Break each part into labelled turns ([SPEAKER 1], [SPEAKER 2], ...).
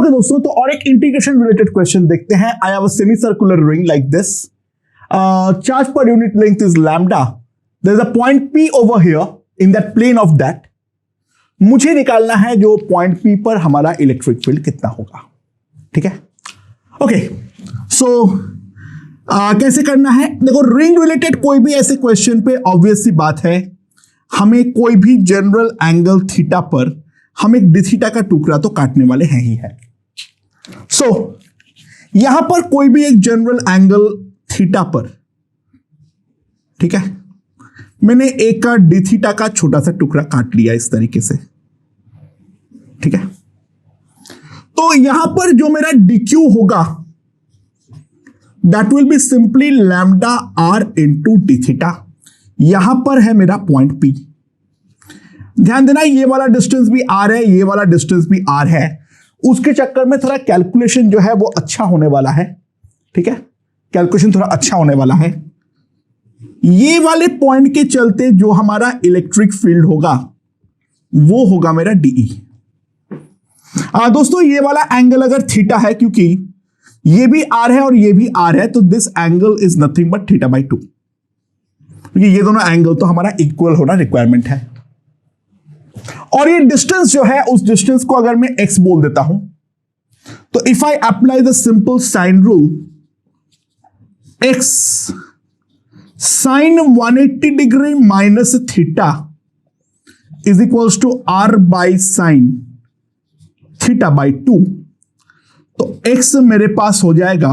[SPEAKER 1] Okay दोस्तों, तो और एक इंटीग्रेशन रिलेटेड क्वेश्चन देखते हैं. I have a semi circular ring like this. Charge per unit length is lambda. There is a point P over here in that plane of that. मुझे निकालना है जो पॉइंट P पर हमारा electric field कितना होगा. ठीक है. ओके, सो कैसे करना है? देखो, रिंग रिलेटेड कोई भी ऐसे क्वेश्चन पे ऑब्वियस सी बात है, हमें कोई भी जनरल एंगल थीटा पर हम एक डी थीटा का टुकड़ा तो काटने वाले हैं ही है. सो यहां पर कोई भी एक जनरल एंगल थीटा पर, ठीक है, मैंने एक का डी थीटा का छोटा सा टुकड़ा काट लिया इस तरीके से. ठीक है. तो यहां पर जो मेरा डी क्यू होगा that will be simply lambda R into D theta. यहां पर है मेरा पॉइंट पी. ध्यान देना, ये वाला डिस्टेंस भी आर है, ये वाला डिस्टेंस भी आर है. उसके चक्कर में थोड़ा कैलकुलेशन जो है वो अच्छा होने वाला है. ठीक है, कैलकुलेशन थोड़ा अच्छा होने वाला है. ये वाले पॉइंट के चलते जो हमारा इलेक्ट्रिक फील्ड होगा वो होगा मेरा डीई. दोस्तों, ये वाला एंगल अगर थीटा है, क्योंकि ये भी आर है और ये भी आर है, तो this angle is nothing but theta by 2. क्योंकि ये दोनों एंगल तो हमारा इक्वल होना रिक्वायरमेंट है. और ये डिस्टेंस जो है, उस डिस्टेंस को अगर मैं x बोल देता हूं, तो if I apply the simple sine rule, x sine 180 degree minus theta is equals to r by sine theta by 2. तो x मेरे पास हो जाएगा,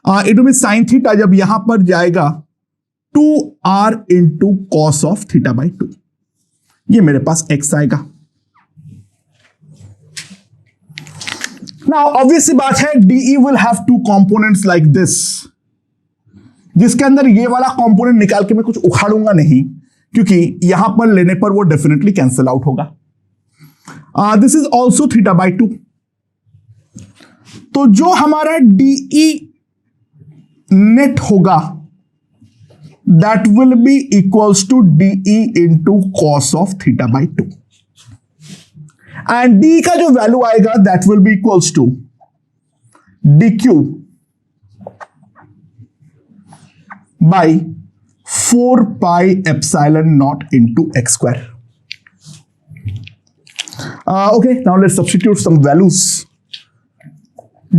[SPEAKER 1] it will be sine theta जब यहां पर जाएगा 2r into cos of theta by 2. ये मेरे पास x आएगा. नाउ ऑब्वियस सी बात है, DE will have two components like this, जिसके अंदर ये वाला कंपोनेंट निकाल के मैं कुछ उखाड़ूंगा नहीं, क्योंकि यहां पर लेने पर वो डेफिनेटली कैंसिल आउट होगा. This is also theta by 2. तो जो हमारा डीई नेट होगा that will be equals to DE into cos of theta by 2. And D का जो वैल्यू आएगा that will be equals to DQ by 4 pi epsilon naught into x square. Okay, now let's substitute some values.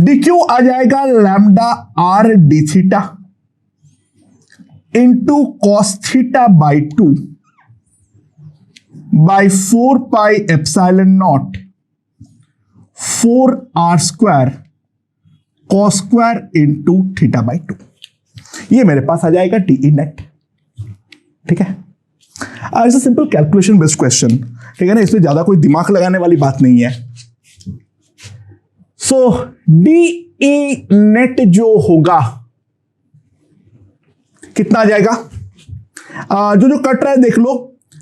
[SPEAKER 1] DQ आ जाएगा lambda r d theta into cos theta by 2 by 4 pi epsilon naught 4r square cos square into theta by 2. ये मेरे पास आ जाएगा DE net. ठीक है. It's a simple calculation based question. ठीक है ना, इसमें ज्यादा कोई दिमाग लगाने वाली बात नहीं है. सो DE net जो होगा कितना आ जाएगा? जो कट रहा है देख लो,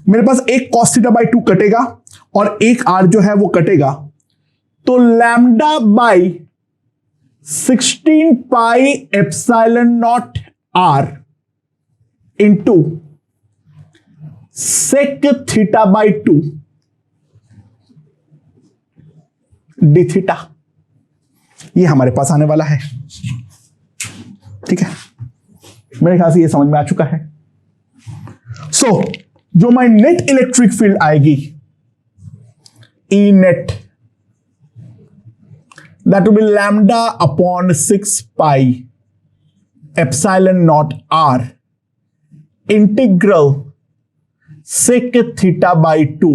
[SPEAKER 1] मेरे पास एक cos थीटा बाई 2 कटेगा और एक r जो है वो कटेगा. तो lambda by 16 pi epsilon naught r into sec theta by 2 D theta, ये हमारे पास आने वाला है. ठीक है, मेरे ख्याल से ये समझ में आ चुका है. सो जो माई नेट इलेक्ट्रिक फील्ड आएगी E net, that will be lambda upon 6 pi epsilon naught r integral sec theta by 2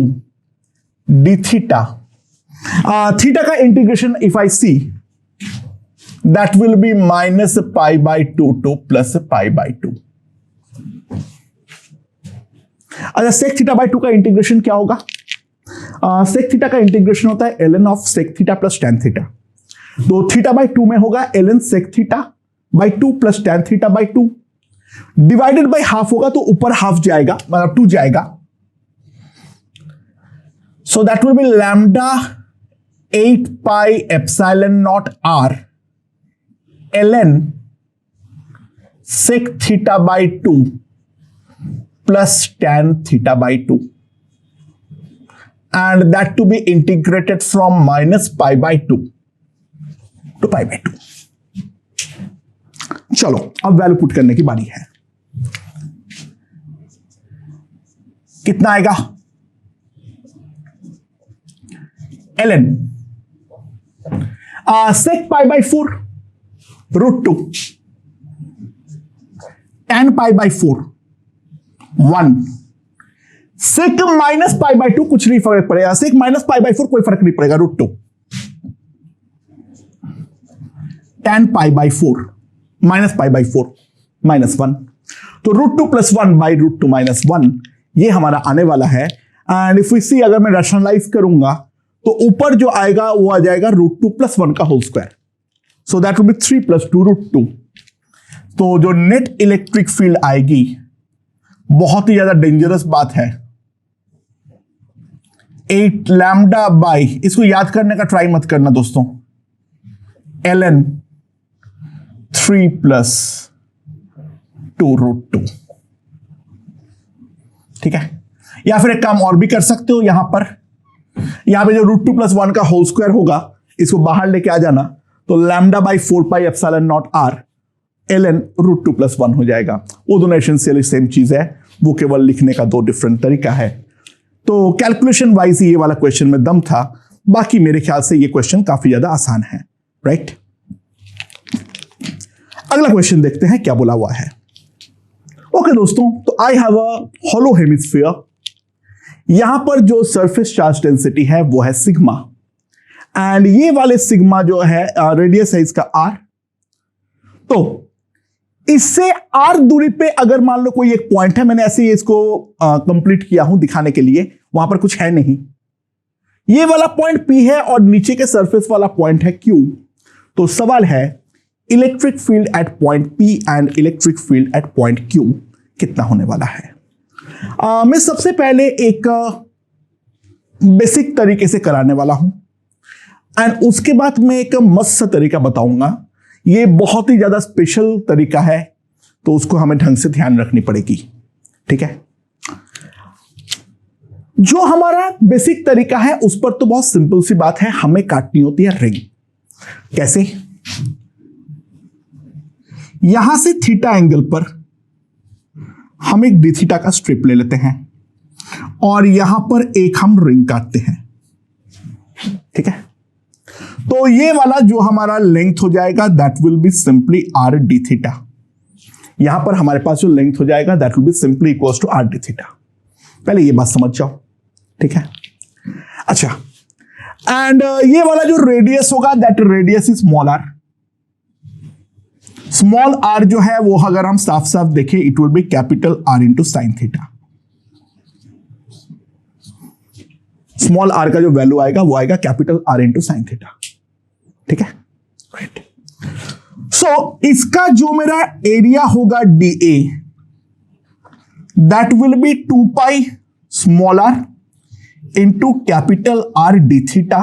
[SPEAKER 1] D theta. Theta का integration if I see, that will be minus pi by 2 to plus pi by 2. अच्छा, sec theta by 2 का integration क्या होगा? sec theta का integration होता है ln of sec theta plus tan theta. तो theta by 2 में होगा ln sec theta by 2 plus tan theta by 2. Divided by half होगा तो ऊपर हाफ जाएगा, मतलब 2 जाएगा. सो that will be lambda 8 pi epsilon naught r ln sec theta by 2 plus tan theta by 2, and that to be integrated from minus pi by 2 to pi by 2। चलो अब value put करने की बारी है। कितना आएगा? ln sec pi by 4 √2 tan pi by 4 1 sec minus pi by 2 कुछ नहीं फर्क पड़ेगा, sec माइनस पाई बाई 4 कोई फर्क नहीं पड़ेगा, √2 tan pi by 4 minus pi by 4 -1, तो √2 + 1 बाई √2 - 1 ये हमारा आने वाला है। एंड इफ वी सी, अगर मैं रैशनलाइज करूंगा तो ऊपर जो आएगा वो आ जाएगा √2 + 1 का whole square, so that will be 3 + 2 √2। तो जो नेट इलेक्ट्रिक फील्ड आएगी, बहुत ही ज्यादा डेंजरस बात है, 8 लैम्डा बाई, इसको याद करने का ट्राई मत करना दोस्तों, ln 3 + 2 √2। ठीक है, या फिर एक काम और भी कर सकते हो, यहां पे जो √2 + 1 का होल स्क्वायर होगा, इसको बाहर लेके आ जाना, तो lambda by 4 pi epsilon naught r ln √2 + 1 हो जाएगा। वो दोनों एसेंशियली सेम चीज है, वो केवल लिखने का 2 डिफरेंट तरीका है। तो कैलकुलेशन वाइज ये वाला क्वेश्चन में दम था, बाकी मेरे ख्याल से ये क्वेश्चन काफी ज्यादा आसान है, राइट। अगला क्वेश्चन देखते हैं क्या बोला हुआ है। ओके दोस्तों, तो आई हैव अ हॉलो हेमिस्फीयर, यहां पर जो सरफेस चार्ज डेंसिटी है वो है सिग्मा, एंड ये वाले सिग्मा जो है रेडियस है इसका r। तो इससे r दूरी पे अगर मान लो कोई एक पॉइंट है, मैंने ऐसे ही इसको कंप्लीट किया हूं दिखाने के लिए, वहां पर कुछ है नहीं, ये वाला पॉइंट p है और नीचे के सरफेस वाला पॉइंट है q। तो सवाल है electric field at point p and electric field at point q कितना होने वाला है। मैं सबसे पहले एक बेसिक तरीके से कराने वाला हूं, एंड उसके बाद मैं एक मस्त तरीका बताऊंगा। ये बहुत ही ज्यादा स्पेशल तरीका है, तो उसको हमें ढंग से ध्यान रखनी पड़ेगी, ठीक है। जो हमारा बेसिक तरीका है उस पर तो बहुत सिंपल सी बात है, हमें काटनी होती है रिंग। कैसे? यहां से थीटा एंगल पर हम एक डी थीटा का स्ट्रिप ले लेते हैं और यहां पर एक हम रिंग काटते हैं, ठीक है। तो ये वाला जो हमारा लेंथ हो जाएगा that will be simply r d theta. यहां पर हमारे पास जो लेंथ हो जाएगा that will be simply equals to r d theta. पहले ये बात समझ जाओ, ठीक है। अच्छा, एंड ये वाला जो रेडियस होगा that radius is small r। Small r जो है वो अगर हम साफ साफ देखें it will B capital R into sine theta. Small r का जो वैल्यू आएगा वो आएगा capital R into sine theta, ठीक है, राइट। सो इसका जो मेरा एरिया होगा DA that will be 2 pi small r into capital R d theta,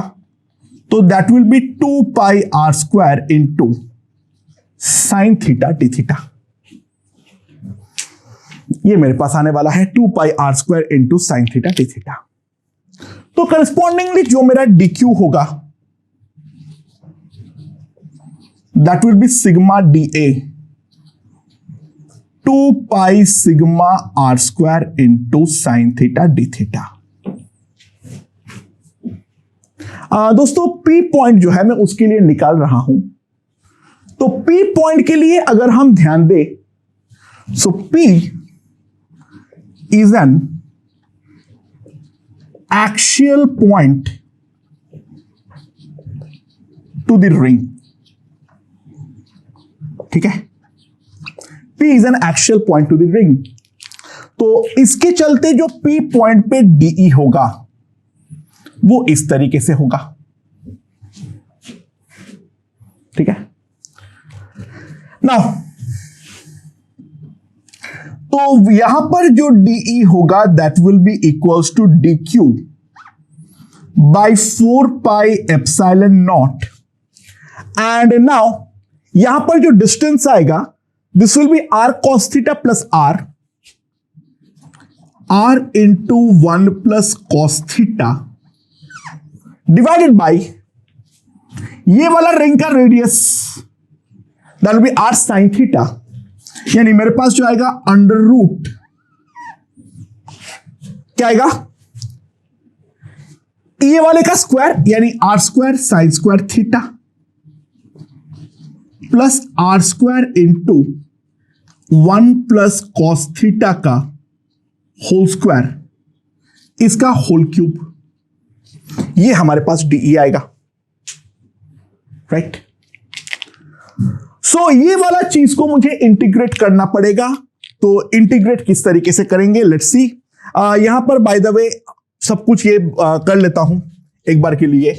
[SPEAKER 1] तो that will be 2 pi r² into sine theta D theta. ये मेरे पास आने वाला है 2 pi r² into sine theta D theta. तो करस्पॉन्डिंगली जो मेरा dq होगा that will be sigma dA 2 pi sigma r² into sine theta D theta. दोस्तों P पॉइंट जो है मैं उसके लिए निकाल रहा हूं, तो P पॉइंट के लिए अगर हम ध्यान दें, सो P is an axial point two the ring, ठीक है। P is an axial point two the ring. तो इसके चलते जो P पॉइंट पे DE होगा वो इस तरीके से होगा, ठीक है। नाउ तो यहां पर जो DE होगा that will be equals to DQ by 4 pi epsilon naught. And now यहां पर जो डिस्टेंस आएगा this will be r cos theta plus r into 1 plus cos theta divided by ये वाला रिंग का radius that will be r sin theta, यानी मेरे पास जो आएगा अंडर रूट क्या आएगा, ये वाले का स्क्वायर यानी r square sine square theta plus r square into 1 plus cos theta का होल स्क्वायर, इसका होल क्यूब, ये हमारे पास डीई आएगा, राइट। सो ये वाला चीज को मुझे इंटीग्रेट करना पड़ेगा, तो इंटीग्रेट किस तरीके से करेंगे, लेट्स सी। यहां पर बाय द वे सब कुछ ये कर लेता हूं एक बार के लिए।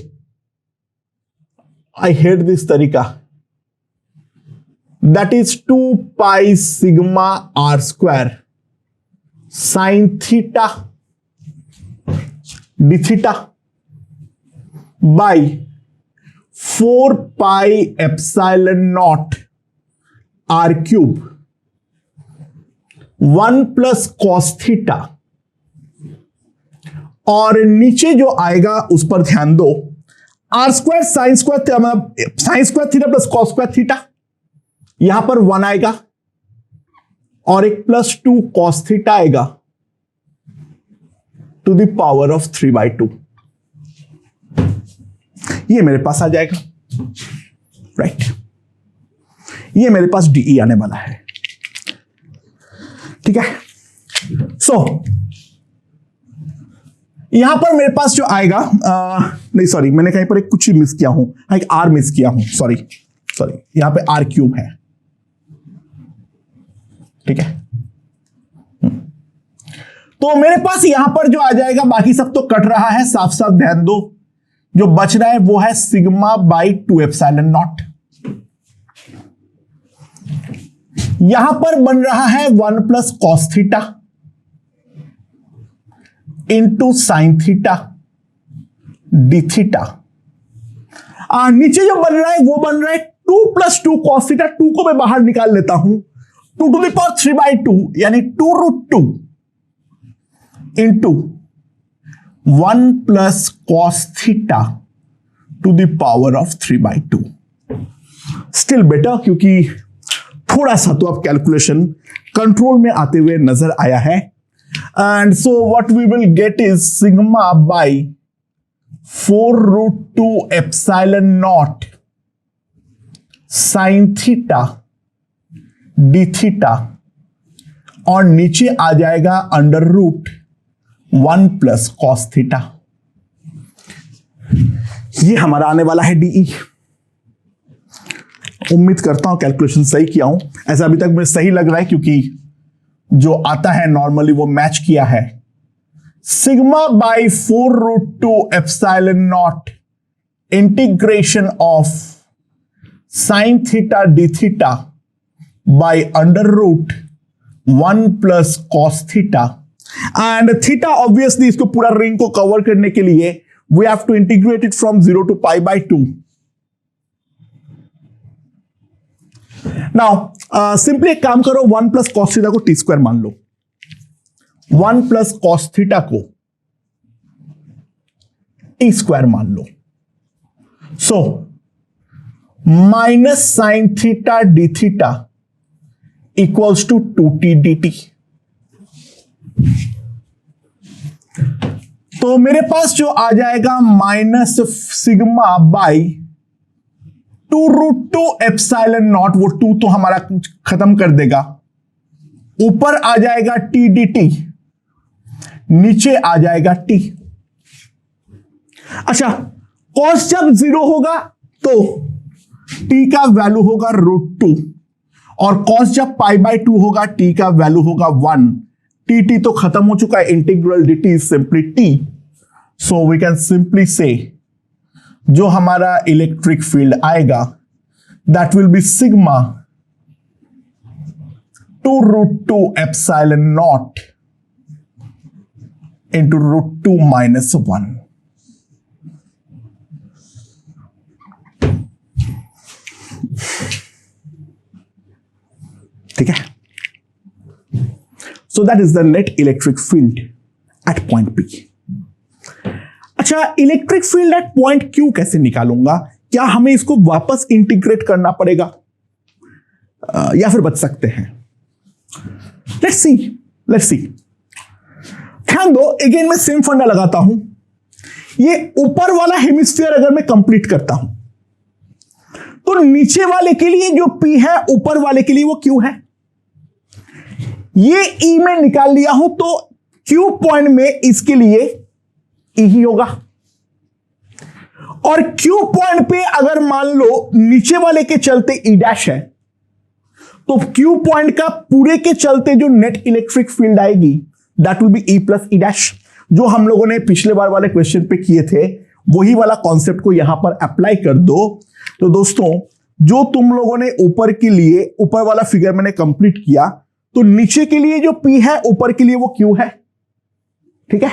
[SPEAKER 1] आई हेट दिस तरीका, that is 2 pi sigma r square sine theta D theta by 4 pi epsilon naught r cube 1 plus cos theta, और नीचे जो आएगा उस पर ध्यान दो, r square sine square theta plus cos square theta, यहां पर 1 आएगा और एक प्लस 2 कॉस थीटा आएगा टू द पावर ऑफ 3/2, ये मेरे पास आ जाएगा, राइट। ये मेरे पास डीई आने वाला है, ठीक है। सो यहां पर मेरे पास जो आएगा, नहीं सॉरी, मैंने कहीं पर एक कुछ मिस किया हूं, एक आर मिस किया हूं, सॉरी, यहां पे आर क्यूब है, ठीक है। तो मेरे पास यहां पर जो आ जाएगा, बाकी सब तो कट रहा है, साफ साफ ध्यान दो, जो बच रहा है वो है सिग्मा बाई 2 एप्सिलॉन नॉट, यहां पर बन रहा है 1 plus cos theta into sine theta D theta, नीचे जो बन रहा है वो बन रहा है 2 प्लस 2 कॉस थीटा, 2 को मैं बाहर निकाल लेता हूं, 2 टू द पावर 3/2 यानी 2√2 into 1 plus cos theta two the power of 3/2, still better, क्योंकि थोड़ा सा तो अब कैलकुलेशन कंट्रोल में आते हुए नजर आया है। And so what we will get is sigma by 4√2 epsilon not sine theta D theta, और नीचे आ जाएगा under root 1 plus cos theta, ये हमारा आने वाला है डीई। उम्मीद करता हूं कैलकुलेशन सही किया हूं, ऐसा अभी तक मुझे सही लग रहा है क्योंकि जो आता है नॉर्मली वो मैच किया है। Sigma by 4√2 epsilon not integration of sine theta D theta by under root 1 plus cos theta, and theta obviously इसको पूरा रिंग को कवर करने के लिए we have to integrate it from 0 to π/2। Now simply एक काम करो, 1 प्लस कॉस थीटा को टी स्क्वायर मान लो, 1 प्लस कॉस थीटा को टी स्क्वायर मान लो, so minus sine theta D theta equals to 2t dt। तो मेरे पास जो आ जाएगा minus sigma by 2√2 epsilon naught, वो 2 तो हमारा खत्म कर देगा, ऊपर आ जाएगा t dt, नीचे आ जाएगा t। अच्छा, कॉस जब 0 होगा तो t का वैल्यू होगा √2, और कॉस जब π/2 होगा t का वैल्यू होगा 1। t तो खत्म हो चुका है, integral dt is simply t, so we can simply say जो हमारा इलेक्ट्रिक फील्ड आएगा that will be sigma 2√2 epsilon naught into √2 minus 1। ठीक है, so that is the net electric field at point P। अच्छा, electric field at point Q कैसे निकालूंगा, क्या हमें इसको वापस इंटीग्रेट करना पड़ेगा या फिर बच सकते हैं? Let's see. ध्यान दो, अगेन मैं सेम फंडा लगाता हूं। ये ऊपर वाला हेमिस्फीयर अगर मैं कंप्लीट करता हूं तो नीचे वाले के लिए जो P है, ऊपर वाले के लिए वो Q है। ये E में निकाल लिया हूं तो Q पॉइंट में इसके लिए E ही होगा। और Q पॉइंट पे अगर मान लो नीचे वाले के चलते E डैश है तो Q पॉइंट का पूरे के चलते जो नेट इलेक्ट्रिक फील्ड आएगी that will B E plus E dash. जो हम लोगों ने पिछले बार वाले क्वेश्चन पे किए थे वही वाला कॉन्सेप्ट को यहां पर अप्लाई कर दो। तो दोस्तों, जो तुम लोगों ने ऊपर के लिए ऊपर वाला फिगर मैंने कंप्लीट किया तो नीचे के लिए जो P है, ऊपर के लिए वो Q है। ठीक है,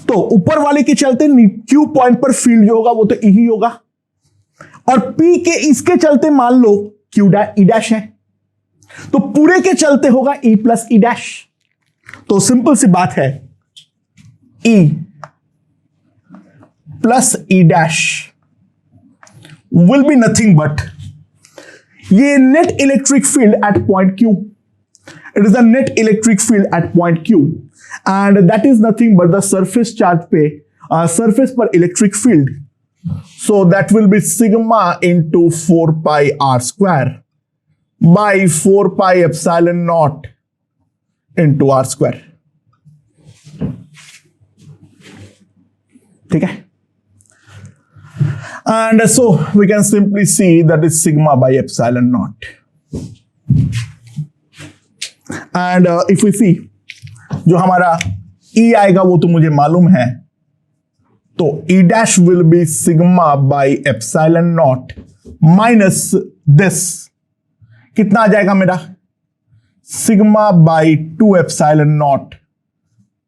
[SPEAKER 1] तो ऊपर वाले के चलते Q पॉइंट पर फील्ड जो होगा वो तो E ही होगा और P के इसके चलते मान लो Q E डैश है तो पूरे के चलते होगा E प्लस E डैश। तो सिंपल सी बात है, E plus E dash will be nothing but ये net electric field at point Q. It is the net electric field at point Q and that is nothing but the surface charge पे surface पर electric field. So that will be sigma into 4 pi r square by 4 pi epsilon naught into r square. ठीक है, and so we can simply see that is sigma by epsilon naught. And if we see जो हमारा E आएगा वो तो मुझे मालूम है, तो E dash will be sigma by epsilon naught minus this. कितना आ जाएगा मेरा? Sigma by 2 epsilon naught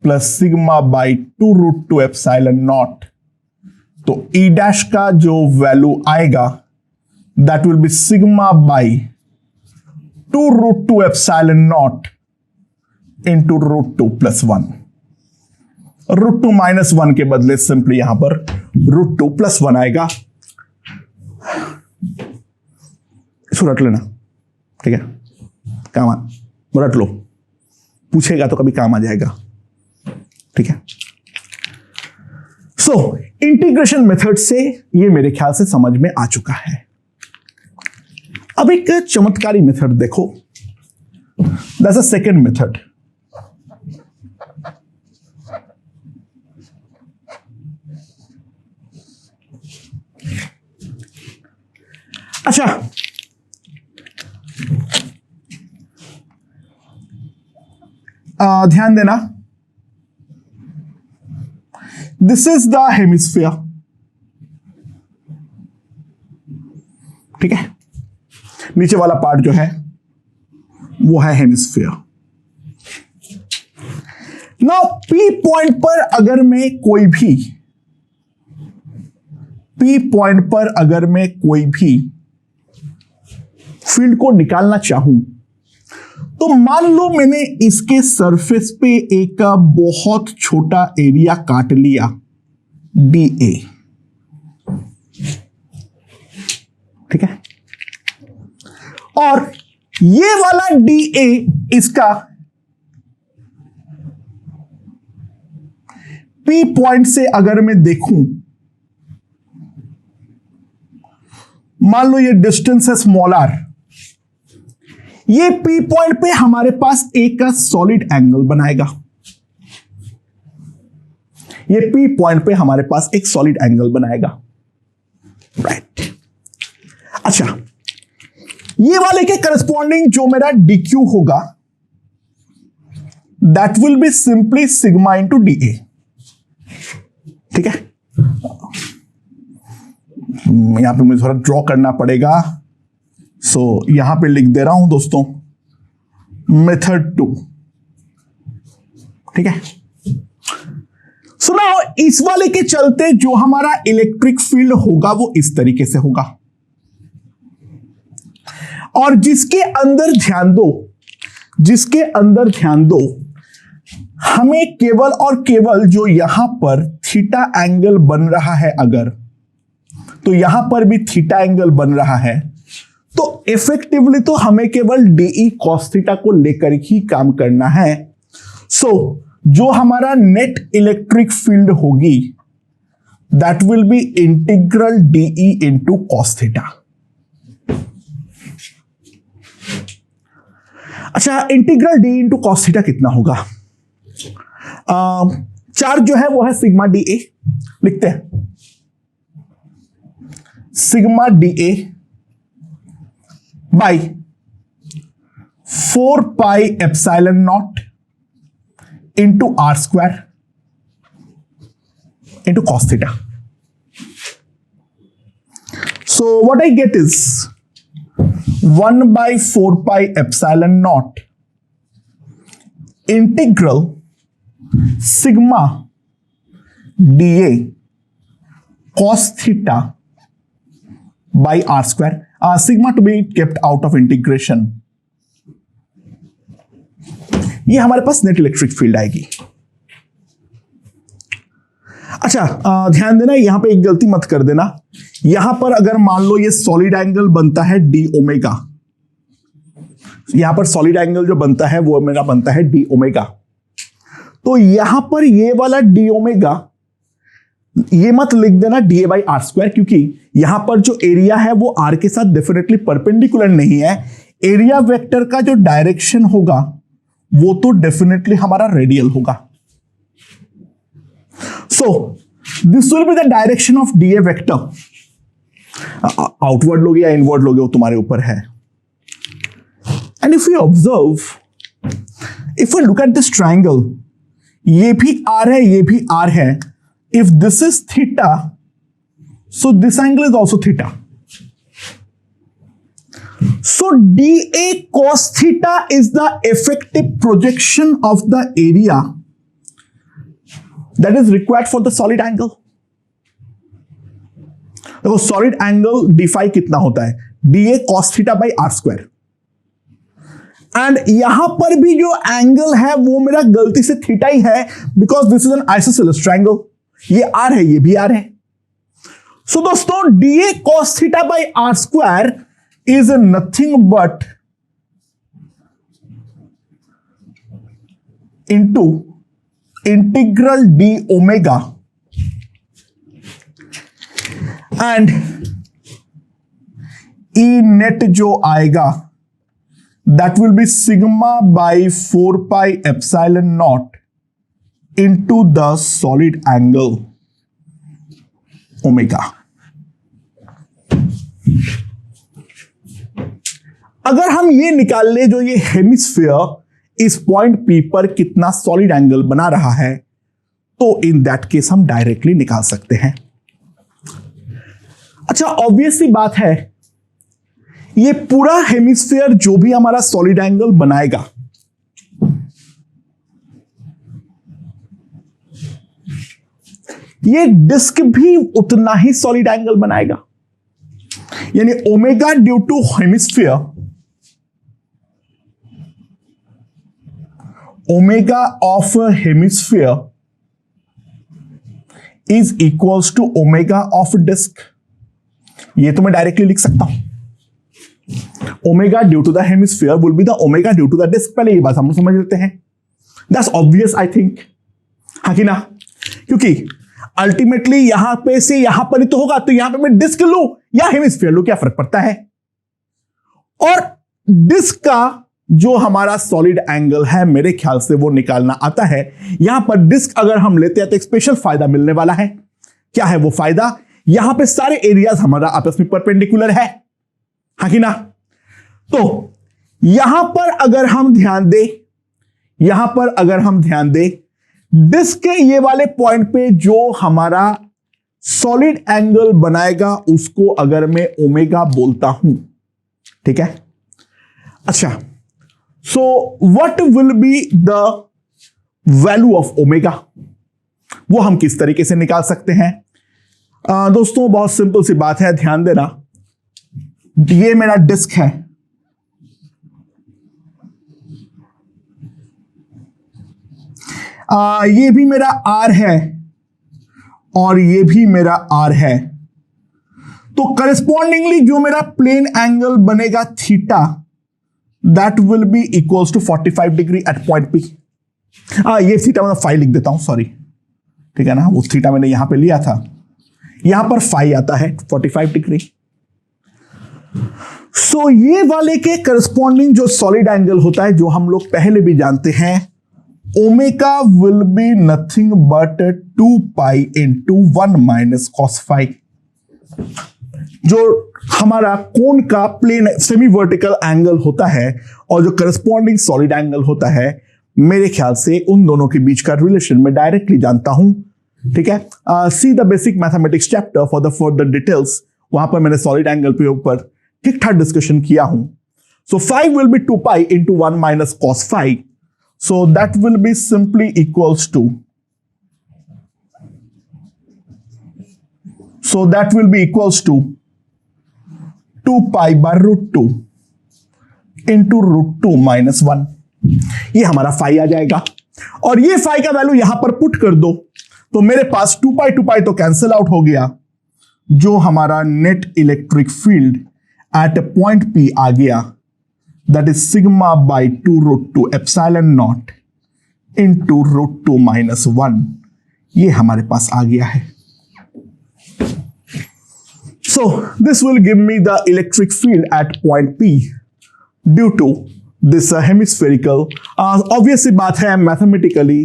[SPEAKER 1] plus sigma by 2 root 2 epsilon naught. तो E डैश का जो वैल्यू आएगा that will be sigma by 2 root 2 epsilon naught into root 2 plus 1। Root 2 minus 1 के बदले सिंपली यहां पर रूट 2 प्लस 1 आएगा। इसको रट लेना, ठीक है, काम रट लो, पूछेगा तो कभी काम आ जाएगा। ठीक है, सो इंटीग्रेशन मेथड से ये मेरे ख्याल से समझ में आ चुका है। अब एक चमत्कारी मेथड देखो, दैट्स अ सेकंड मेथड। अच्छा, ध्यान देना, दिस इज द हेमिस्फीयर। ठीक है, नीचे वाला पार्ट जो है वो है हेमिस्फीयर। नाउ P पॉइंट पर अगर मैं कोई भी फील्ड को निकालना चाहूं तो मान लो मैंने इसके सरफेस पे एक बहुत छोटा एरिया काट लिया dA। ठीक है, और ये वाला dA इसका P पॉइंट से अगर मैं देखूं, मान लो ये डिस्टेंस है स्मॉल r, ये P पॉइंट पे हमारे पास एक सॉलिड एंगल बनाएगा। ये P पॉइंट पे हमारे पास एक सॉलिड एंगल बनाएगा, राइट। अच्छा, ये वाले के करस्पॉन्डिंग जो मेरा dq होगा that will be simply sigma into dA। ठीक है, यहां पे मुझे थोड़ा ड्रॉ करना पड़ेगा, सो यहां पे लिख दे रहा हूं दोस्तों मेथड 2। ठीक है, सो नाउ इस वाले के चलते जो हमारा इलेक्ट्रिक फील्ड होगा वो इस तरीके से होगा, और जिसके अंदर ध्यान दो हमें केवल और केवल जो यहां पर थीटा एंगल बन रहा है अगर, तो यहां पर भी थीटा एंगल बन रहा है। तो इफेक्टिवली तो हमें केवल डीई कॉस थीटा को लेकर ही काम करना है। सो जो हमारा नेट इलेक्ट्रिक फील्ड होगी that will be integral d E into cos theta. अच्छा, integral d into cos theta कितना होगा? चार्ज जो है वो है सिग्मा डी ए, लिखते हैं sigma D A by 4 pi epsilon naught into R square into cos theta. So what I get is 1 by 4 pi epsilon naught integral sigma dA cos theta by r square. Sigma to be kept out of integration. ये हमारे पास net electric field आएगी। अच्छा, ध्यान देना, यहां पे एक गलती मत कर देना। यहां पर अगर मान लो ये सॉलिड एंगल बनता है डी ओमेगा, यहां पर सॉलिड एंगल जो बनता है वो मेरा बनता है डी ओमेगा, तो यहां पर ये वाला डी ओमेगा ये मत लिख देना D A by R square, क्योंकि यहां पर जो एरिया है वो आर के साथ डेफिनेटली परपेंडिकुलर नहीं है। एरिया वेक्टर का जो डायरेक्शन होगा वो तो डेफिनेटली हमारा रेडियल होगा। So this will be the direction of dA vector. Outward लोगे या इनवर्ड लोगे वो तुम्हारे ऊपर है। And if we observe, if we look at this triangle, ये भी R है, ये भी R है। If this is theta, so this angle is also theta. So dA cos theta is the effective projection of the area that is required for the solid angle. देखो solid angle D phi कितना होता है? D A cos theta by R square. And यहां पर भी जो angle है वो मेरा गलती से थीटा ही है, because this is an isosceles triangle. ये आर है, ये भी आर है। सो दोस्तों D A cos theta by R square is nothing but into integral D omega and E net जो आएगा that will be sigma by 4 pi epsilon naught into the solid angle omega. अगर हम ये निकाल ले जो ये हेमिस्फीयर इस पॉइंट पी पर कितना सॉलिड एंगल बना रहा है, तो इन दैट केस हम डायरेक्टली निकाल सकते हैं। अच्छा, ऑब्वियस सी बात है, ये पूरा हेमिस्फीयर जो भी हमारा सॉलिड एंगल बनाएगा, ये डिस्क भी उतना ही सॉलिड एंगल बनाएगा। यानी omega due to hemisphere, omega of hemisphere is equals to omega of disc. ये तो मैं डायरेक्टली लिख सकता हूं। Omega due to the hemisphere will be the omega due to the disc. पहले ये बात हम लोग समझ लेते हैं। दैट्स ऑब्वियस आई थिंक, हाँ कि ना? क्योंकि अल्टीमेटली यहां पे से यहां पर ही तो होगा, तो यहां पे मैं डिस्क लूं या हेमिस्फीयर लूं, क्या फर्क पड़ता है? और डिस्क का जो हमारा सॉलिड एंगल है मेरे ख्याल से वो निकालना आता है। यहां पर डिस्क अगर हम लेते हैं तो एक स्पेशल फायदा मिलने वाला है। क्या है वो फायदा? यहां पे सारे एरियाज हमारा आपस में परपेंडिकुलर है, हाँ कि ना? तो यहां पर अगर हम ध्यान दें, यहां पर अगर हम ध्यान दें, डिस्क के ये वाले पॉइंट पे जो हमारा सॉलिड एंगल बनाएगा उसको अगर मैं ओमेगा बोलता हूं, ठीक है? अच्छा, so what will be the value of omega, वो हम किस तरीके से निकाल सकते हैं? दोस्तों बहुत सिंपल सी बात है, ध्यान देना। ये मेरा डिस्क है, ये भी मेरा आर है और ये भी मेरा आर है। तो करस्पॉन्डिंगली जो मेरा प्लेन एंगल बनेगा theta, that will be equals to 45 degree at point P. ये थीटा मतलब फाई लिख देता हूं, सॉरी, ठीक है ना, वो थीटा मैंने यहां पे लिया था, यहां पर फाई आता है 45 डिग्री। सो ये वाले के करस्पॉन्डिंग जो सॉलिड एंगल होता है, जो हम लोग पहले भी जानते हैं, omega will be nothing but 2 pi into 1 minus cos phi. जो हमारा कोन का प्लेन सेमी वर्टिकल एंगल होता है और जो करस्पॉन्डिंग सॉलिड एंगल होता है, मेरे ख्याल से उन दोनों के बीच का रिलेशन मैं डायरेक्टली जानता हूं, ठीक है। See the basic mathematics chapter for the further details, वहां पर मैंने सॉलिड एंगल के ऊपर ठीक ठाक डिस्कशन किया हूं। So 5 will be 2 pi into 1 minus cos phi, so that will be simply equals to, so that will be equals to 2 pi by root 2 into root 2 minus 1। ये हमारा फाई आ जाएगा और ये फाई का वैल्यू यहां पर पुट कर दो तो मेरे पास 2 पाई तो कैंसिल आउट हो गया, जो हमारा net electric field at point P आ गया, that is sigma by 2 root 2 epsilon not into root 2 minus 1। ये हमारे पास आ गया है। So this will give me the electric field at point P due to this hemispherical. Obvious बात है, mathematically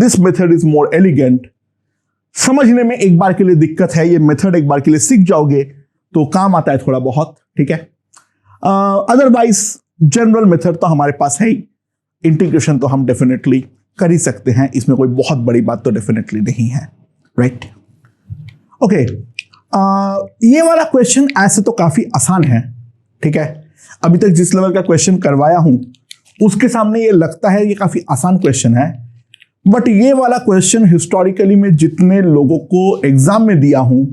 [SPEAKER 1] this method is more elegant. समझने में एक बार के लिए दिक्कत है, ये मेथड एक बार के लिए सीख जाओगे तो काम आता है थोड़ा बहुत, ठीक है। अदरवाइज जनरल मेथड तो हमारे पास है ही, इंटीग्रेशन तो हम डेफिनेटली कर ही सकते हैं, इसमें कोई बहुत बड़ी बात तो डेफिनेटली नहीं है, राइट। ओके, ये वाला क्वेश्चन ऐसे तो काफी आसान है, ठीक है। अभी तक जिस लेवल का क्वेश्चन करवाया हूं उसके सामने ये लगता है ये काफी आसान क्वेश्चन है, बट ये वाला क्वेश्चन हिस्टोरिकली में जितने लोगों को एग्जाम में दिया हूं,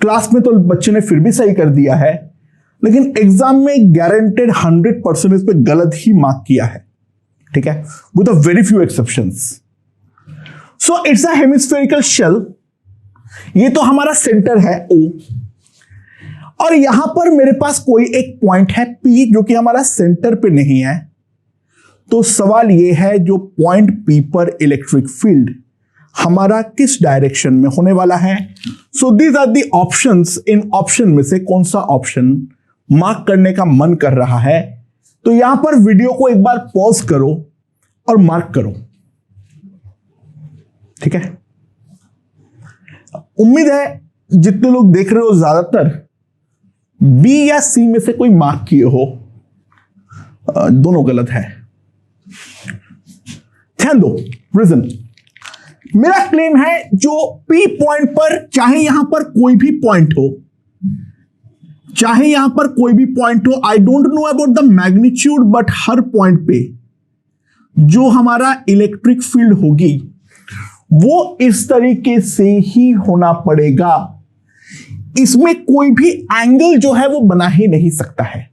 [SPEAKER 1] क्लास में तो बच्चे ने फिर भी सही कर दिया है, लेकिन एग्जाम में गारंटेड 100% इस पे गलत ही मार्क किया है, ठीक है, with a very few exceptions. So it's a hemispherical shell. ये तो हमारा सेंटर है O, और यहां पर मेरे पास कोई एक पॉइंट है P जो कि हमारा सेंटर पे नहीं है। तो सवाल ये है, जो पॉइंट P पर इलेक्ट्रिक फील्ड हमारा किस डायरेक्शन में होने वाला है। So these are the options. इन ऑप्शन में से कौन सा ऑप्शन मार्क करने का मन कर रहा है, तो यहां पर वीडियो को एक बार पॉज करो और मार्क करो, ठीक है। उम्मीद है जितने लोग देख रहे हो ज्यादातर बी या सी में से कोई मार्क किए हो, दोनों गलत है। ध्यान दो, रीजन मेरा क्लेम है, जो पी पॉइंट पर चाहे यहां पर कोई भी पॉइंट हो, चाहे यहां पर कोई भी पॉइंट हो, I don't know about the magnitude, but her point पे जो हमारा इलेक्ट्रिक फील्ड होगी वो इस तरीके से ही होना पड़ेगा। इसमें कोई भी एंगल जो है वो बना ही नहीं सकता है।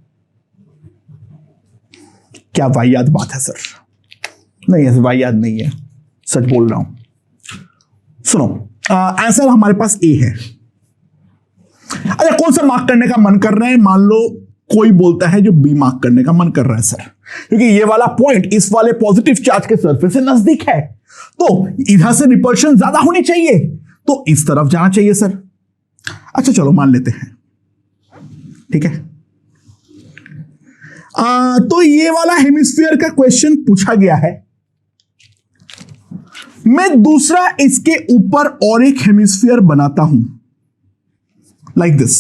[SPEAKER 1] क्या वाहियात बात है सर? नहीं, ऐसे वाहियात नहीं है, सच बोल रहा हूं। सुनो, आंसर हमारे पास ए है। अच्छा, कौन सा मार्क करने का मन कर रहे हैं? मान लो कोई बोलता है जो बी मार्क करने का मन कर रहा है सर, क्योंकि ये वाला पॉइंट इस वाले पॉजिटिव चार्ज के सरफेस से नजदीक है, तो इधर से रिपल्शन ज्यादा होनी चाहिए, तो इस तरफ जाना चाहिए सर। अच्छा चलो मान लेते हैं, ठीक है। तो ये वाला हेमिस्फीयर का क्वेश्चन पूछा गया है। मैं दूसरा इसके ऊपर और एक हेमिस्फीयर बनाता हूं, लाइक दिस,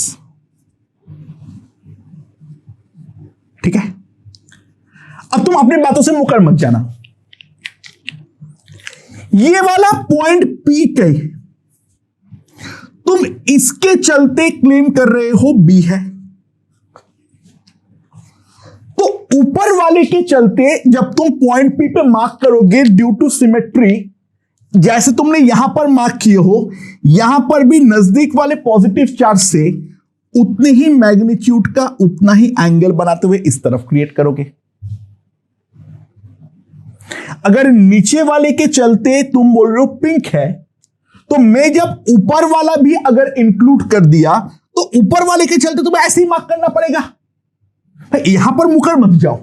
[SPEAKER 1] ठीक है। अब तुम अपनी बातों से मुकर मत जाना। ये वाला पॉइंट पी के तुम इसके चलते क्लेम कर रहे हो बी है, तो ऊपर वाले के चलते जब तुम पॉइंट पी पे मार्क करोगे, ड्यू टू सिमेट्री, जैसे तुमने यहां पर मार्क किए हो, यहां पर भी नजदीक वाले पॉजिटिव चार्ज से उतने ही मैग्नीट्यूड का उतना ही एंगल बनाते हुए इस तरफ क्रिएट करोगे। अगर नीचे वाले के चलते तुम बोल रहे हो पिंक है, तो मैं जब ऊपर वाला भी अगर इंक्लूड कर दिया तो ऊपर वाले के चलते तुम्हें ऐसे ही मार्क करना पड़ेगा। यहां पर मुकर मत जाओ,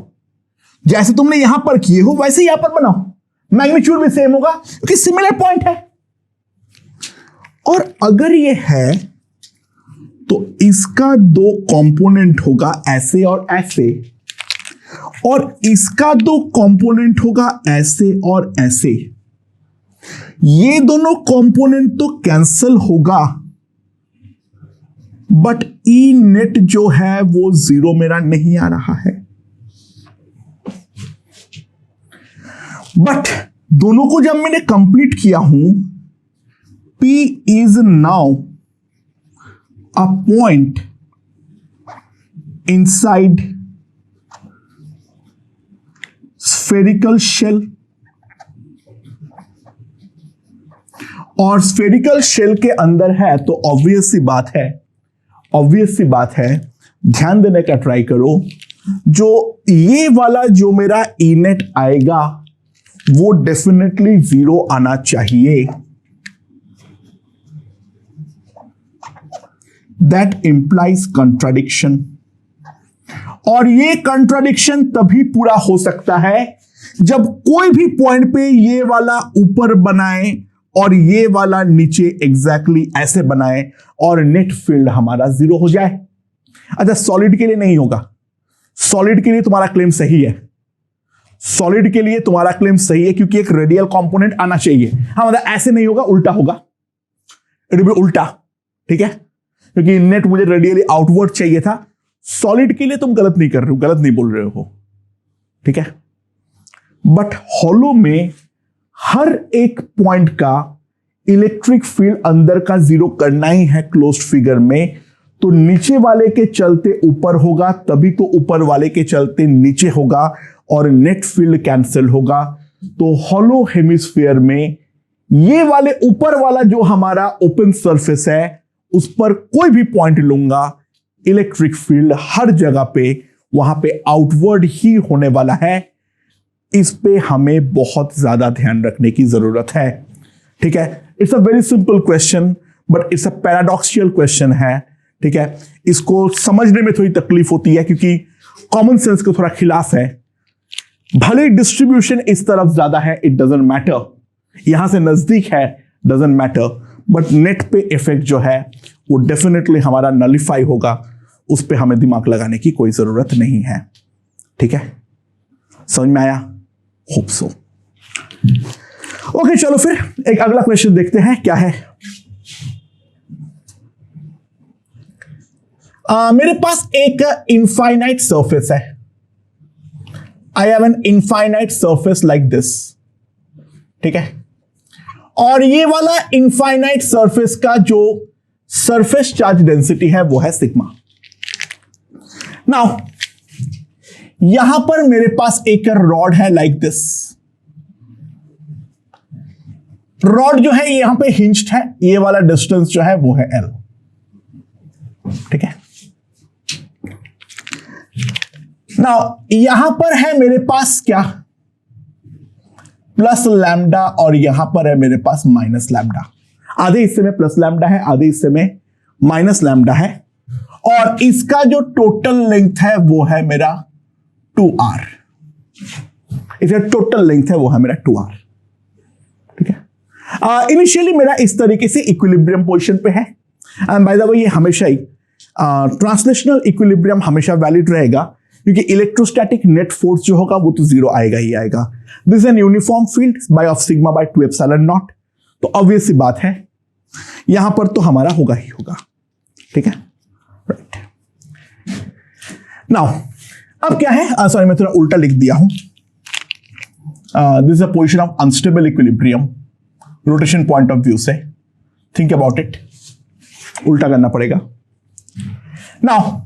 [SPEAKER 1] जैसे तुमने यहां पर किए हो वैसे ही यहां पर बनाओ, मैग्नीट्यूड भी सेम होगा क्योंकि सिमिलर पॉइंट है। और अगर ये है तो इसका दो कंपोनेंट होगा ऐसे और ऐसे, और इसका दो कंपोनेंट होगा ऐसे और ऐसे। ये दोनों कंपोनेंट तो कैंसिल होगा, बट ई नेट जो है वो 0 मेरा नहीं आ रहा है। बट दोनों को जब मैंने कंप्लीट किया हूं, P is now a point inside spherical shell, और स्फेरिकल शेल के अंदर है तो ऑब्वियस सी बात है, ध्यान देने का ट्राई करो। जो ये वाला जो मेरा ई नेट आएगा वो डेफिनेटली 0 आना चाहिए। दैट इंप्लाइज कंट्राडिक्शन, और ये कंट्राडिक्शन तभी पूरा हो सकता है जब कोई भी पॉइंट पे ये वाला ऊपर बनाए और ये वाला नीचे एग्जैक्टली ऐसे बनाए और नेट फील्ड हमारा 0 हो जाए। अच्छा, सॉलिड के लिए नहीं होगा, सॉलिड के लिए तुम्हारा क्लेम सही है, सॉलिड के लिए तुम्हारा क्लेम सही है क्योंकि एक रेडियल कंपोनेंट आना चाहिए। हाँ, मतलब ऐसे नहीं होगा, उल्टा होगा, इट विल बी उल्टा, ठीक है, क्योंकि नेट मुझे रेडियली आउटवर्ड चाहिए था। सॉलिड के लिए तुम गलत नहीं कर रहे हो, गलत नहीं बोल रहे हो, ठीक है। बट हॉलो में हर एक पॉइंट का इलेक्ट्रिक फील्ड अंदर का 0 करना ही है क्लोज्ड फिगर में, तो नीचे वाले के चलते ऊपर होगा, तभी तो ऊपर वाले के चलते नीचे होगा और नेट फील्ड कैंसिल होगा। तो हॉलो हेमिस्फीयर में ये वाले ऊपर वाला जो हमारा ओपन सरफेस है उस पर कोई भी पॉइंट लूंगा, इलेक्ट्रिक फील्ड हर जगह पे वहां पे आउटवर्ड ही होने वाला है। इस पे हमें बहुत ज्यादा ध्यान रखने की जरूरत है, ठीक है। It's a very simple question but it's a paradoxical question है, ठीक है। इसको समझने में थोड़ी तकलीफ होती है क्योंकि कॉमन सेंस के थोड़ा खिलाफ है। भले डिस्ट्रीब्यूशन इस तरफ ज्यादा है, इट डजंट मैटर, यहां से नजदीक है, डजंट मैटर, बट नेट पे इफेक्ट जो है वो डेफिनेटली हमारा नलिफाई होगा, उस पे हमें दिमाग लगाने की कोई जरूरत नहीं है, ठीक है। समझ में आया? Hope so. ओके, चलो फिर एक अगला क्वेश्चन देखते हैं क्या है। मेरे पास एक इनफाइनाइट सरफेस है, I have an infinite surface like this, ठीक है। और ये वाला इनफाइनाइट सरफेस का जो सरफेस चार्ज डेंसिटी है वो है सिग्मा। नाउ यहां पर मेरे पास एक रॉड है लाइक दिस, रॉड जो है यहां पे हिंज्ड है, ये वाला डिस्टेंस जो है वो है L, ठीक है। नाउ यहां पर है मेरे पास क्या, प्लस लैम्डा, और यहां पर है मेरे पास माइनस लैम्डा। आधे हिस्से में प्लस लैम्डा है, आधे हिस्से में माइनस लैम्डा है, और इसका जो टोटल लेंथ है वो है मेरा 2r, इसका टोटल लेंथ है वो है मेरा 2r, ठीक है। इनिशियली मेरा इस तरीके से इक्विलिब्रियम पोजीशन पे है, एंड बाय द वे ये हमेशा ही ट्रांसलेशनल इक्विलिब्रियम हमेशा वैलिड रहेगा क्योंकि इलेक्ट्रोस्टैटिक नेट फोर्स जो होगा वो तो 0 आएगा ही आएगा। This is an uniform field by of sigma by 2 epsilon naught, तो ऑब्वियस सी बात है यहां पर तो हमारा होगा ही होगा, ठीक है, राइट। नाउ अब क्या है, सॉरी मैं थोड़ा उल्टा लिख दिया हूं। This is a position of unstable equilibrium rotation point of view से, थिंक अबाउट इट, उल्टा करना पड़ेगा। Now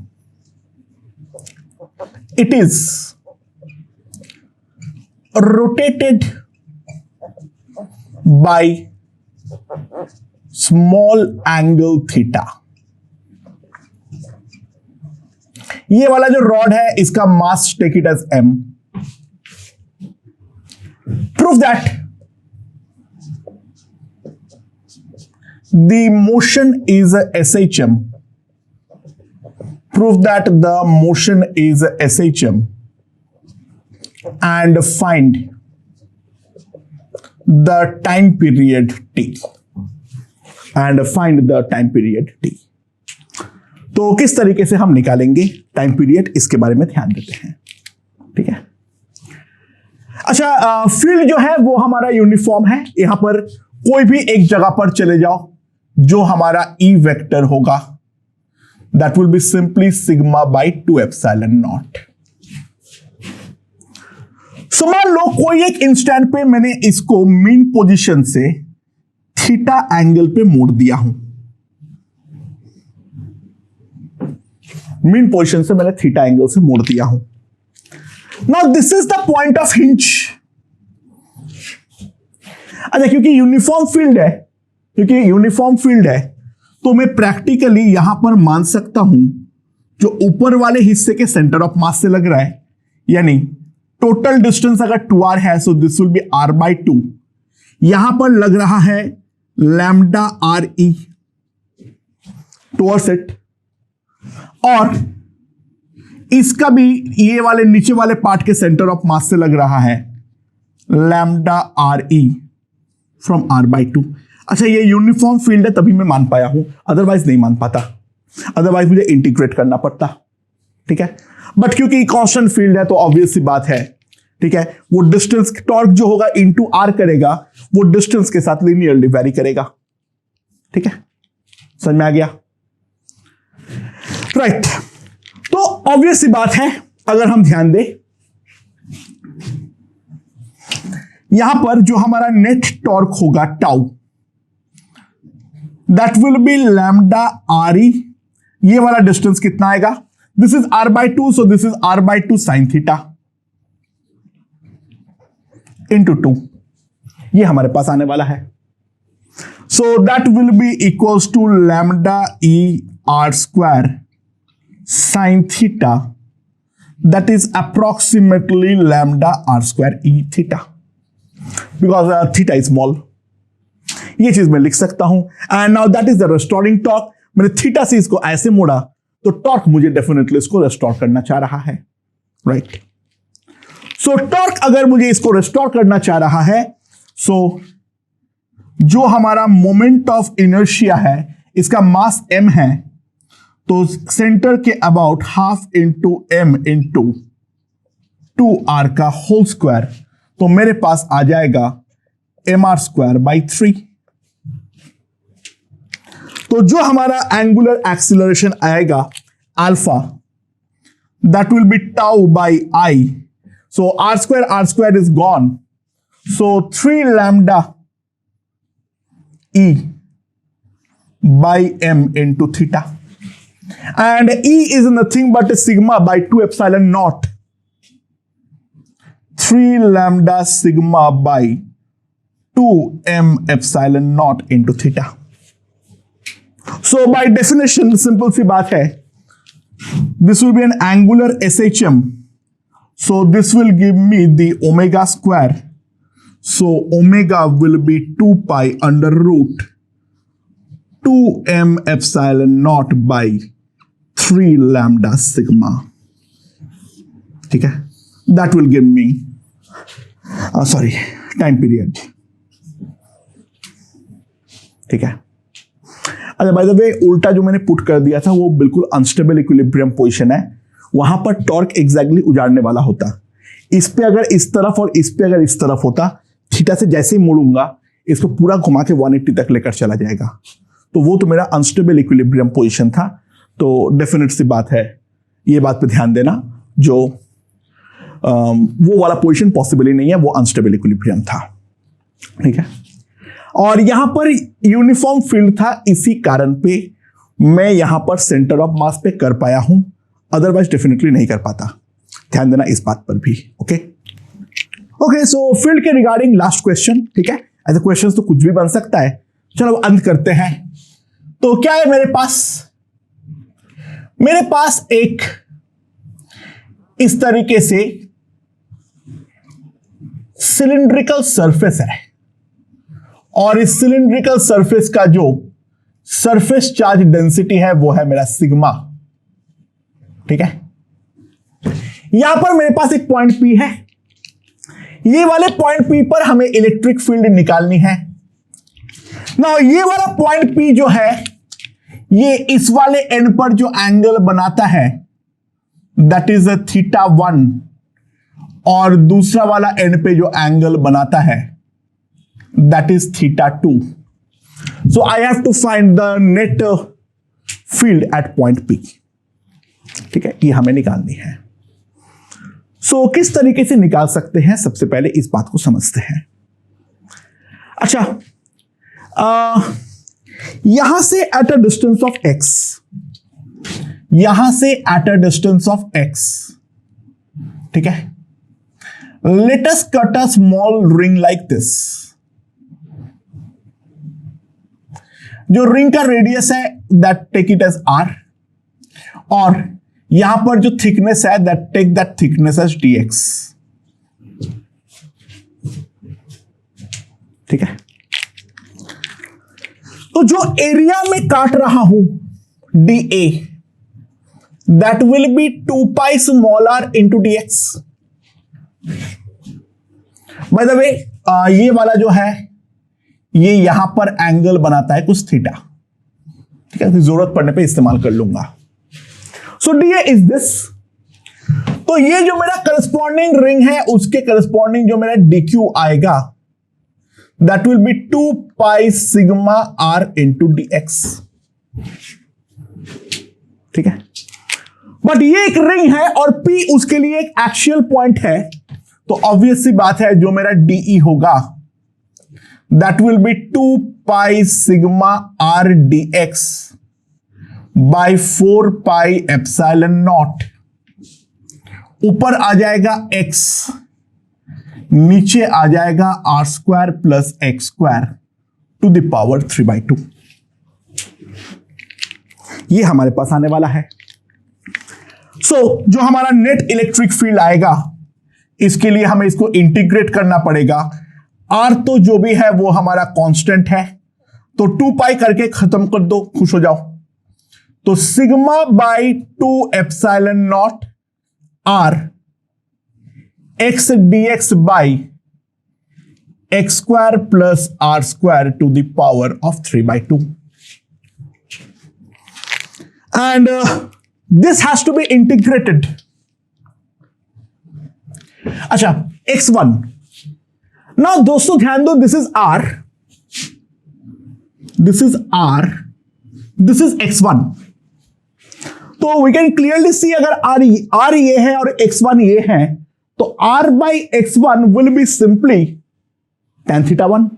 [SPEAKER 1] it is rotated by small angle theta। ये वाला जो रॉड है इसका mass take it as m, prove that the motion is a SHM prove that the motion is SHM and find the time period t and find the time period t। तो किस तरीके से हम निकालेंगे time period, इसके बारे में ध्यान देते हैं। ठीक है, अच्छा, फील्ड जो है वो हमारा यूनिफॉर्म है। यहां पर कोई भी एक जगह पर चले जाओ, जो हमारा ई वेक्टर होगा that will be simply sigma by 2 epsilon not. So मान लो कोई एक इंस्टेंट पे मैंने इसको मीन पोजीशन से थीटा एंगल पे मोड़ दिया हूं। मीन पोजीशन से मैंने थीटा एंगल से मोड़ दिया हूं। Now this is the point of hinge. अच्छा, क्योंकि यूनिफॉर्म फील्ड है, तो मैं प्रैक्टिकली यहां पर मान सकता हूं जो ऊपर वाले हिस्से के सेंटर ऑफ मास से लग रहा है, यानी टोटल डिस्टेंस अगर 2r है, so this will B r/2। यहां पर लग रहा है लैम्डा RE टुवर्ड्स इट, और इसका भी ये वाले नीचे वाले पार्ट के सेंटर ऑफ मास से लग रहा है लैम्डा RE फ्रॉम r/2। अच्छा, ये यूनिफॉर्म फील्ड है तभी मैं मान पाया हूं, अदरवाइज नहीं मान पाता, अदरवाइज मुझे इंटीग्रेट करना पड़ता। ठीक है, बट क्योंकि कांस्टेंट फील्ड है तो ऑब्वियस सी बात है। ठीक है, वो डिस्टेंस टॉर्क जो होगा इनटू r करेगा, वो डिस्टेंस के साथ लीनियरली वेरी करेगा। ठीक है, समझ में आ गया? राइट, तो ऑब्वियस सी बात है, अगर हम ध्यान दें यहां पर जो हमारा नेट टॉर्क होगा tau, that will be lambda RE। ये वाला डिस्टेंस कितना आएगा? This is r/2, so this is r/2 sine theta into 2, ये हमारे पास आने वाला है। So that will be equals to lambda E r² sine theta, that is approximately lambda r² E theta, because theta is small. ये चीज मैं लिख सकता हूं। And now that is the restoring torque. मैंने थीटा से इसको ऐसे मोड़ा, तो टॉर्क मुझे डेफिनेटली इसको रेस्टोर करना चाह रहा है। राइट, सो टॉर्क अगर मुझे इसको रेस्टोर करना चाह रहा है, सो जो हमारा मोमेंट ऑफ इनर्शिया है, इसका मास m है, तो सेंटर के about half into m into 2r का होल स्क्वायर, तो मेरे पास आ जाएगा mr²/3। तो जो हमारा एंगुलर एक्सीलरेशन आएगा alpha, that will B tau by I। So r² is gone, so 3 lambda E by m into theta, and E is nothing but a sigma by 2 epsilon naught, 3 lambda sigma by 2 m epsilon naught into theta। So by definition, simple सी बात है, this will be an angular SHM, so this will give me the omega square, so omega will be 2 pi under root 2 m epsilon naught by 3 lambda sigma। ठीक है, that will give me time period। ठीक है, अच्छा, by the way उल्टा जो मैंने put कर दिया था वो बिल्कुल अनस्टेबल इक्विलिब्रियम पोजीशन है, वहां पर टॉर्क एग्जैक्टली उजाड़ने वाला होता। इस पे अगर इस तरफ और इस पे अगर इस तरफ होता, थीटा से जैसे ही मोड़ूंगा इसको पूरा घुमा के 180 तक लेकर चला जाएगा, तो वो तो मेरा अनस्टेबल इक्विलिब्रियम पोजीशन था। तो डेफिनेट सी बात है, ये बात पे ध्यान देना, जो वो वाला पोजीशन पॉसिबल ही नहीं है, वो अनस्टेबल इक्विलिब्रियम था। ठीक है, और यहां पर यूनिफॉर्म फील्ड था, इसी कारण पे मैं यहां पर सेंटर ऑफ मास पे कर पाया हूं, अदरवाइज डेफिनेटली नहीं कर पाता। ध्यान देना इस बात पर भी। ओके, सो फील्ड के रिगार्डिंग लास्ट क्वेश्चन। ठीक है, ऐसे क्वेश्चंस तो कुछ भी बन सकता है। चलो अंत करते हैं। तो क्या है मेरे पास एक इस तरीके से सिलिंड्रिकल सरफेस है, और इस सिलिंड्रिकल सरफेस का जो सरफेस चार्ज डेंसिटी है वो है मेरा सिग्मा। ठीक है, यहां पर मेरे पास एक पॉइंट P है, ये वाले पॉइंट P पर हमें इलेक्ट्रिक फील्ड निकालनी है ना। ये वाला पॉइंट P जो है ये इस वाले एंड पर जो एंगल बनाता है दैट इज θ1, और दूसरा वाला एंड पे जो एंगल बनाता है that is θ2। So I have to find the net field at point P। ठीक है, ये हमें निकालनी है। सो किस तरीके से निकाल सकते हैं, सबसे पहले इस बात को समझते हैं। अच्छा, यहां से at a distance of x, यहां से at a distance of x, ठीक है, let us cut a small ring like this. जो रिंग का रेडियस है that take it as r, और यहां पर जो थिकनेस है that take that thickness as dx। ठीक है, तो जो एरिया में काट रहा हूं dA that will be 2 pi small r into dx। By the way ये वाला जो है ये यहां पर एंगल बनाता है कुछ थीटा। ठीक है, जरूरत पड़ने पे इस्तेमाल कर लूंगा। सो dA इज दिस। तो ये जो मेरा करस्पॉन्डिंग रिंग है उसके करस्पॉन्डिंग जो मेरा dq आएगा that will be 2 pi sigma r into dx। ठीक है, बट ये एक रिंग है और P उसके लिए एक एक्चुअल पॉइंट है, तो ऑब्वियस सी बात है जो मेरा DE होगा that will be 2 pi sigma r dx by 4 pi epsilon naught. ऊपर आ जाएगा x, नीचे आ जाएगा r square plus x square to the power 3/2। ये हमारे पास आने वाला है। सो जो हमारा नेट इलेक्ट्रिक फील्ड आएगा इसके लिए हमें इसको इंटीग्रेट करना पड़ेगा। r तो जो भी है वो हमारा कांस्टेंट है, तो 2 पाई करके खत्म कर दो, खुश हो जाओ। तो sigma by 2 epsilon naught r x dx by x square plus r square to the power of 3/2, and this has to be integrated. अच्छा, x1 ना दोस्तों ध्यान दो, this is r, this is r, this is x1। तो we can clearly see अगर r ये है और x1 ये है तो r by x1 will be simply tan θ1।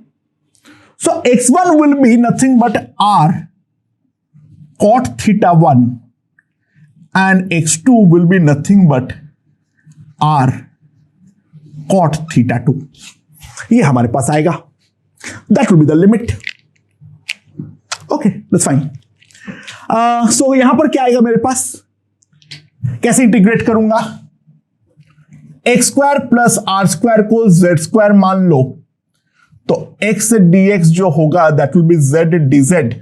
[SPEAKER 1] So x1 will be nothing but r cot θ1 and x2 will be nothing but r cot θ2। ये हमारे पास आएगा, that will be the limit। okay, that's fine। सो यहां पर क्या आएगा मेरे पास, कैसे integrate करूंगा, x square plus r square को जेड स्क्वायर मान लो, तो एक्स dx जो होगा that will be z dz।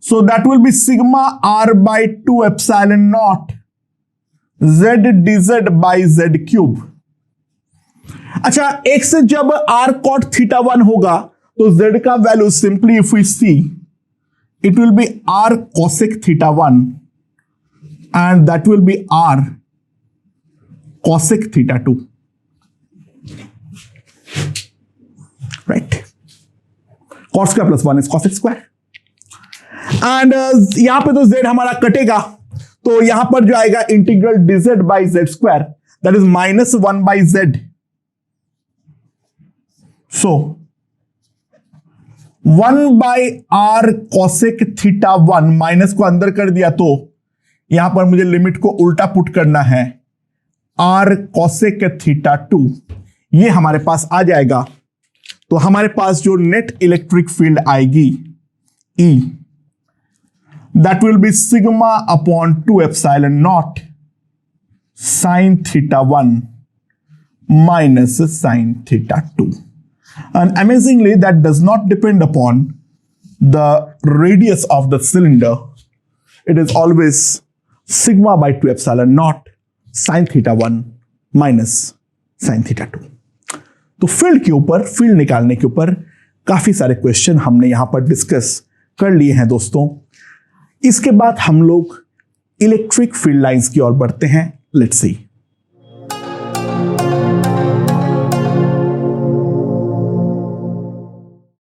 [SPEAKER 1] So that will be sigma r by 2 epsilon naught z dz by z cube. अच्छा, x जब r cot θ1 होगा तो z का value simply if we see it will be r cosec θ1 and that will be r cosec θ2, right? cos square plus 1 is cosec square, and यहां पे तो z हमारा कटेगा, तो यहां पर जो आएगा integral dz by z square that is minus 1 by z। so 1 by r cosec θ1 minus को अंदर कर दिया, तो यहां पर मुझे लिमिट को उल्टा पुट करना है, r cosec θ2 ये हमारे पास आ जाएगा। तो हमारे पास जो नेट इलेक्ट्रिक फील्ड आएगी E that will be sigma upon 2 epsilon not sine θ1 minus sine θ2। And amazingly, that does not depend upon the radius of the cylinder. It is always sigma by 2 epsilon not sine theta 1 minus sine theta 2। तो field के ऊपर, field निकालने के ऊपर काफी सारे question हमने यहां पर डिस्कस कर लिए हैं दोस्तों। इसके बाद हम लोग इलेक्ट्रिक फील्ड लाइंस की ओर बढ़ते हैं। Let's see.